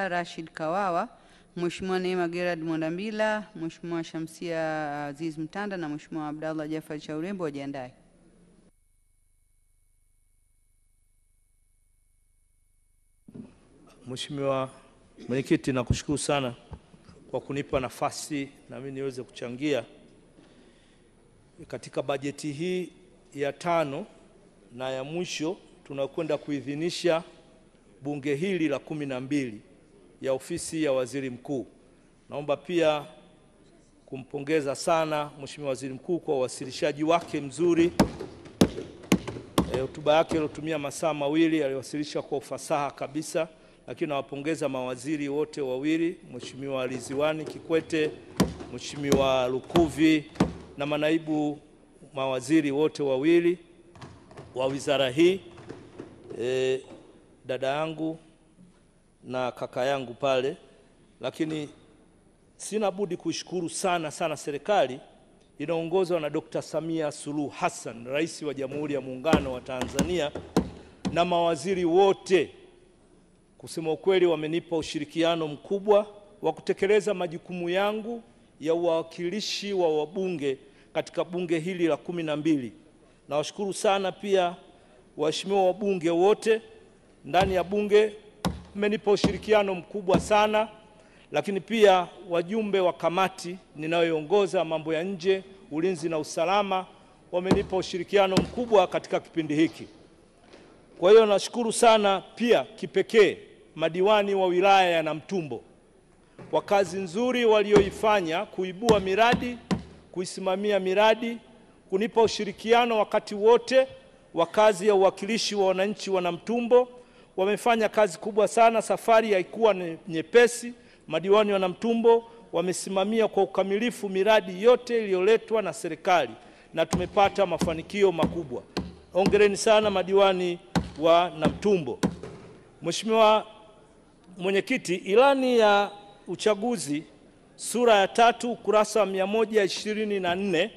Mwandambila Rashid Kawawa, Mheshimiwa Neema Gerard Mwandambila, Mheshimiwa Shamsia Aziz Mtanda na Mheshimiwa Abdallah Jafar Chaurembo wajiandae. Mheshimiwa Mwenyekiti, nakushukuru sana kwa kunipa nafasi na mimi niweze kuchangia katika bajeti hii ya 5 na ya mwisho. Tunakwenda kuidhinisha bunge hili la 12 ya ofisi ya Waziri Mkuu. Naomba pia kumpongeza sana Mheshimiwa Waziri Mkuu kwa uwasilishaji wake mzuri. Hotuba yake iliyotumia masaa 2 aliwasilisha kwa ufasaha kabisa, lakini nawapongeza mawaziri wote wawili, Mheshimiwa Ridhiwani Kikwete, Mheshimiwa Lukuvi na manaibu mawaziri wote wawili wa wizara hii, dada yangu na kaka yangu pale. Lakini sina budi kushukuru sana serikali inaongozwa na Dr. Samia Suluhu Hassan, Rais wa Jamhuri ya Muungano wa Tanzania, na mawaziri wote. Kusema ukweli, wamenipa ushirikiano mkubwa wa kutekeleza majukumu yangu ya uwakilishi wa wabunge katika bunge hili la 12. Nawashukuru sana pia waheshimiwa wabunge wote ndani ya bunge, mmenipa ushirikiano mkubwa sana. Lakini pia wajumbe wa kamati ninayoongoza, mambo ya nje, ulinzi na usalama, wamenipa ushirikiano mkubwa katika kipindi hiki. Kwa hiyo nashukuru sana pia kipekee madiwani wa wilaya ya Namtumbo kwa kazi nzuri walioifanya kuibua miradi, kuisimamia miradi, kunipa ushirikiano wakati wote wa kazi ya uwakilishi wa wananchi wa Namtumbo. Wamefanya kazi kubwa sana, safari haikuwa nyepesi. Madiwani wa Namtumbo wamesimamia kwa ukamilifu miradi yote iliyoletwa na serikali na tumepata mafanikio makubwa. Hongereni sana madiwani wa Namtumbo. Mheshimiwa Mwenyekiti, ilani ya uchaguzi sura ya 3 ukurasa 124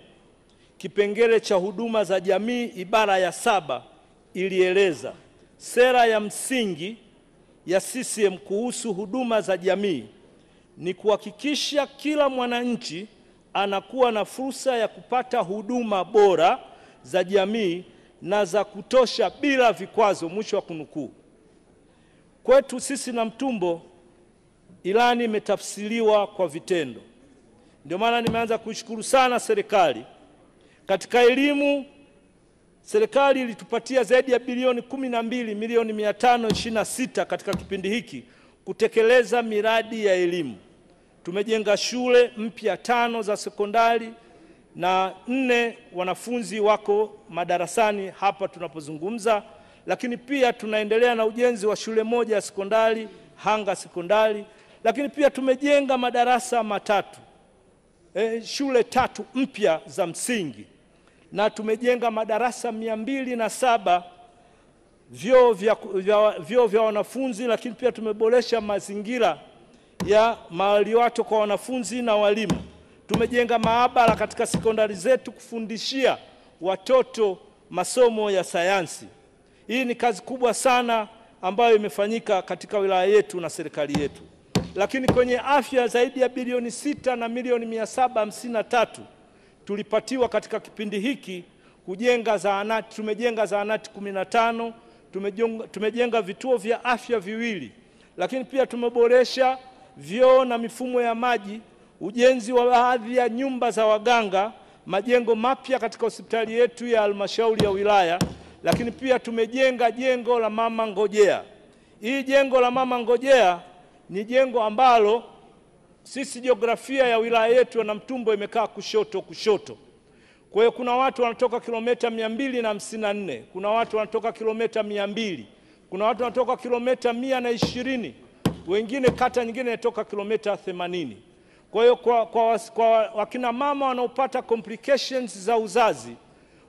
kipengele cha huduma za jamii ibara ya 7 ilieleza sera ya msingi ya CCM kuhusu huduma za jamii ni kuhakikisha kila mwananchi anakuwa na fursa ya kupata huduma bora za jamii na za kutosha bila vikwazo. Mwisho wa kunukuu. Kwetu sisi Namtumbo, ilani imetafsiriwa kwa vitendo. Ndio maana nimeanza kushukuru sana serikali. Katika elimu, serikali ilitupatia zaidi ya bilioni 12,526 katika kipindi hiki kutekeleza miradi ya elimu. Tumejenga shule mpya 5 za sekondari na 4 wanafunzi wako madarasani hapa tunapozungumza. Lakini pia tunaendelea na ujenzi wa shule moja ya sekondari, Hanga Sekondari. Lakini pia tumejenga madarasa 3, shule 3 mpya za msingi, na tumejenga madarasa 207 vyoo vya wanafunzi. Lakini pia tumeboresha mazingira ya maliwato kwa wanafunzi na walimu. Tumejenga maabara katika sekondari zetu kufundishia watoto masomo ya sayansi. Hii ni kazi kubwa sana ambayo imefanyika katika wilaya yetu na serikali yetu. Lakini kwenye afya, zaidi ya bilioni 6 na milioni 753 tulipatiwa katika kipindi hiki kujenga zahanati. Tumejenga zahanati 15, tumejenga vituo vya afya 2, lakini pia tumeboresha vyoo na mifumo ya maji, ujenzi wa baadhi ya nyumba za waganga, majengo mapya katika hospitali yetu ya halmashauri ya wilaya. Lakini pia tumejenga jengo la Mama Ngojea. Hii jengo la Mama Ngojea ni jengo ambalo sisi jiografia ya wilaya yetu ya Namtumbo imekaa kushoto. Kwa hiyo kuna watu wanatoka kilomita 254, kuna watu wanatoka kilomita 200, kuna watu wanatoka kilomita 120, wengine kata nyingine inatoka kilomita 80. Kwa hiyo kwa wakina mama wanaopata complications za uzazi,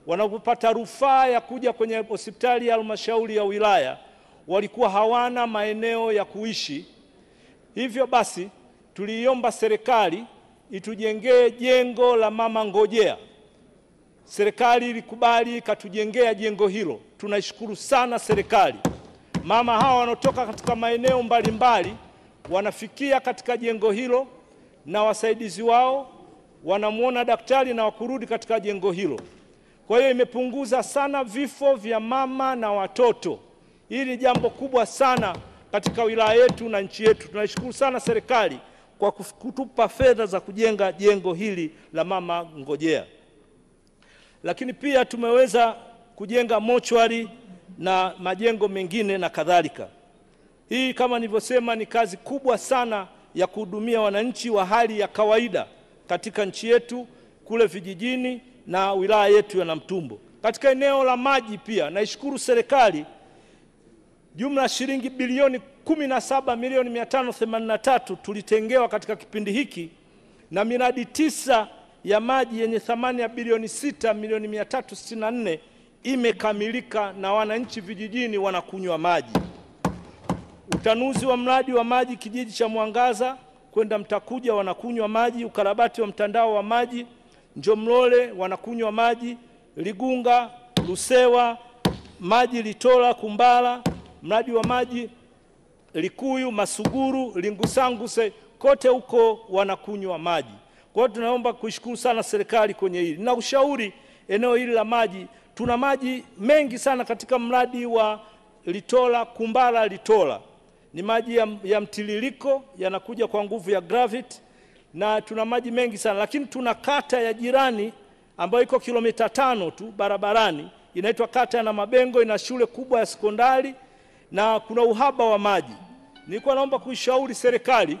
wanapopata rufaa ya kuja kwenye hospitali ya halmashauri ya wilaya, walikuwa hawana maeneo ya kuishi. Hivyo basi tuliomba serikali itujengee jengo la Mama Ngojea. Serikali ilikubali, ikatujengea jengo hilo. Tunaishukuru sana serikali. Mama hawa wanaotoka katika maeneo mbalimbali wanafikia katika jengo hilo na wasaidizi wao wanamuona daktari na wakurudi katika jengo hilo. Kwa hiyo imepunguza sana vifo vya mama na watoto. Hili ni jambo kubwa sana katika wilaya yetu na nchi yetu. Tunaishukuru sana serikali kwa kutupa fedha za kujenga jengo hili la Mama Ngojea. Lakini pia tumeweza kujenga mochwari na majengo mengine na kadhalika. Hii kama nilivyosema ni kazi kubwa sana ya kuhudumia wananchi wa hali ya kawaida katika nchi yetu, kule vijijini na wilaya yetu ya Namtumbo. Katika eneo la maji pia naishukuru serikali, jumla shilingi bilioni 17,583 tulitengewa katika kipindi hiki, na miradi 9 ya maji yenye thamani ya bilioni 6,364 imekamilika na wananchi vijijini wanakunywa maji. Utanuzi wa mradi wa maji kijiji cha Mwangaza kwenda Mtakuja wanakunywa maji, ukarabati wa mtandao wa maji Njomlole wanakunywa maji, Ligunga, Lusewa, maji Litola, Kumbala, mradi wa maji Likuyu, Masuguru, Lingusanguse, kote huko wanakunywa maji. Kwa hiyo tunaomba kuishukuru sana serikali kwenye hili. Na ushauri eneo hili la maji, tuna maji mengi sana katika mradi wa Litola, Kumbala, Litola. Ni maji ya mtiririko yanakuja kwa nguvu ya gravity, na tuna maji mengi sana, lakini tuna kata ya jirani ambayo iko kilomita 5 tu barabarani, inaitwa kata ya Namabengo, ina shule kubwa ya sekondari na kuna uhaba wa maji. Nilikuwa naomba kuishauri serikali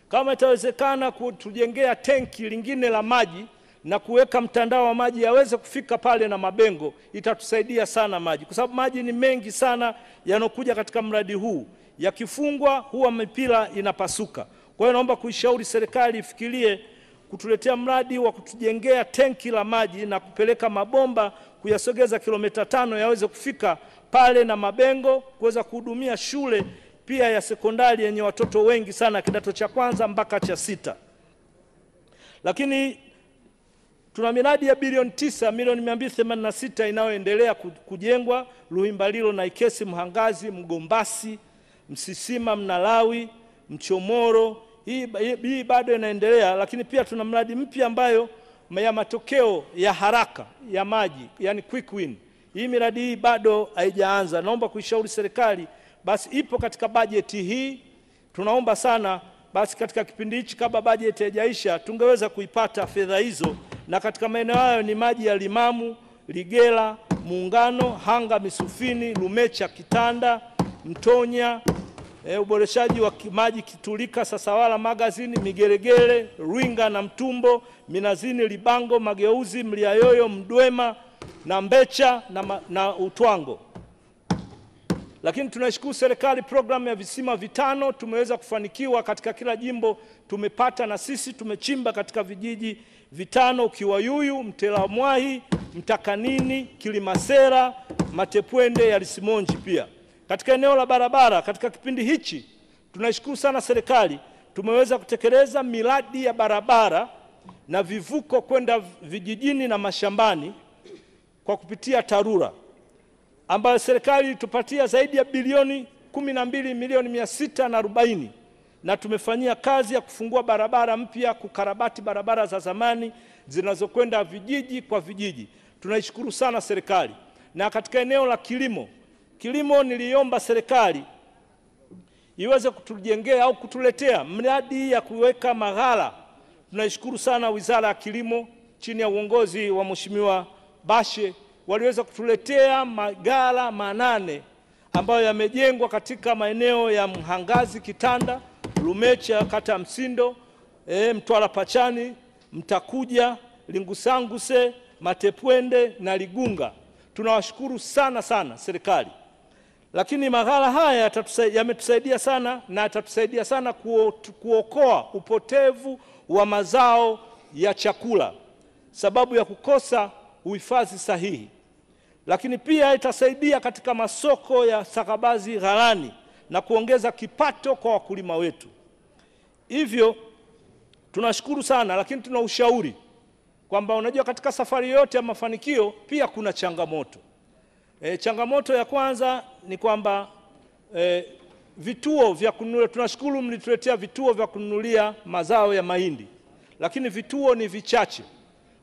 kama itawezekana kutujengea tenki lingine la maji na kuweka mtandao wa maji yaweze kufika pale Namabengo, itatusaidia sana maji, kwa sababu maji ni mengi sana yanokuja katika mradi huu, yakifungwa huwa mipira inapasuka. Kwa hiyo naomba kuishauri serikali ifikirie kutuletea mradi wa kutujengea tenki la maji na kupeleka mabomba kuyasogeza kilomita 5 yaweze kufika pale Namabengo, kuweza kuhudumia shule pia ya sekondari yenye watoto wengi sana, kidato cha kwanza mpaka cha 6. Lakini tuna miradi ya bilioni 9,286 inayoendelea kujengwa Luhimbalilo na Ikesi, Mhangazi, Mgombasi, Msisima, Mnalawi, Mchomoro. Hii bado inaendelea, lakini pia tuna mradi mpya ambayo ya matokeo ya haraka ya maji, yani quick win. Hii miradi hii bado haijaanza. Naomba kuishauri serikali, basi ipo katika bajeti hii. Tunaomba sana basi katika kipindi hichi kabla bajeti haijaisha tungeweza kuipata fedha hizo, na katika maeneo hayo ni maji ya Limamu, Ligela, Muungano, Hanga, Misufini, Lumecha, Kitanda, Mtonya, uboreshaji wa maji Kitulika, Sasawala, Magazini, Migeregere, Ruinga na Mtumbo, Minazini, Libango, Mageuzi, Mliayoyo, Mdwema na Mbecha na Utwango. Lakini tunashukuru serikali, programu ya visima 5 tumeweza kufanikiwa katika kila jimbo, tumepata na sisi tumechimba katika vijiji 5: Kiwayuyu, Mtelamwahi, Mtakanini, Kilimasera, Matepwende ya Lisimonji. Pia katika eneo la barabara, katika kipindi hichi tunashukuru sana serikali, tumeweza kutekeleza miradi ya barabara na vivuko kwenda vijijini na mashambani kwa kupitia TARURA, ambayo serikali ilitupatia zaidi ya bilioni 12,640, na tumefanyia kazi ya kufungua barabara mpya, kukarabati barabara za zamani zinazokwenda vijiji kwa vijiji. Tunaishukuru sana serikali. Na katika eneo la kilimo niliomba serikali iweze kutujengea au kutuletea mradi ya kuweka maghala. Tunaishukuru sana Wizara ya Kilimo chini ya uongozi wa Mheshimiwa Bashe, waliweza kutuletea maghala 8 ambayo yamejengwa katika maeneo ya Mhangazi, Kitanda, Lumecha, kata Msindo, Mtwara Pachani, Mtakuja, Lingusanguse, Matepwende na Ligunga. Tunawashukuru sana serikali. Lakini maghala haya yametusaidia sana na yatatusaidia sana kuokoa upotevu wa mazao ya chakula sababu ya kukosa uhifadhi sahihi. Lakini pia itasaidia katika masoko ya stakabadhi ghalani na kuongeza kipato kwa wakulima wetu. Hivyo tunashukuru sana, lakini tuna ushauri kwamba unajua katika safari yote ya mafanikio pia kuna changamoto. Changamoto ya kwanza ni kwamba vituo vya kununulia, tunashukuru mlituletea vituo vya kununulia mazao ya mahindi, lakini vituo ni vichache.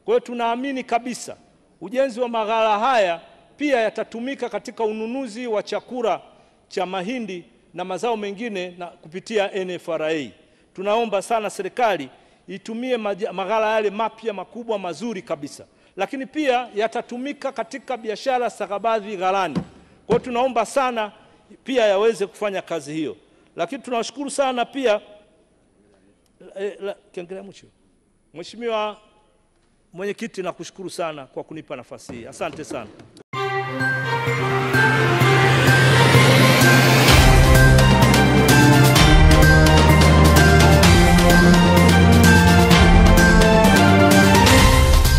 Kwa hiyo tunaamini kabisa ujenzi wa maghala haya pia yatatumika katika ununuzi wa chakula cha mahindi na mazao mengine na kupitia NFRA. Tunaomba sana serikali itumie maghala yale mapya makubwa mazuri kabisa, lakini pia yatatumika katika biashara stakabadhi ghalani. Kwa hiyo tunaomba sana pia yaweze kufanya kazi hiyo. Lakini tunashukuru sana pia Mheshimiwa Mwenyekiti, nakushukuru sana kwa kunipa nafasi hii. Asante sana.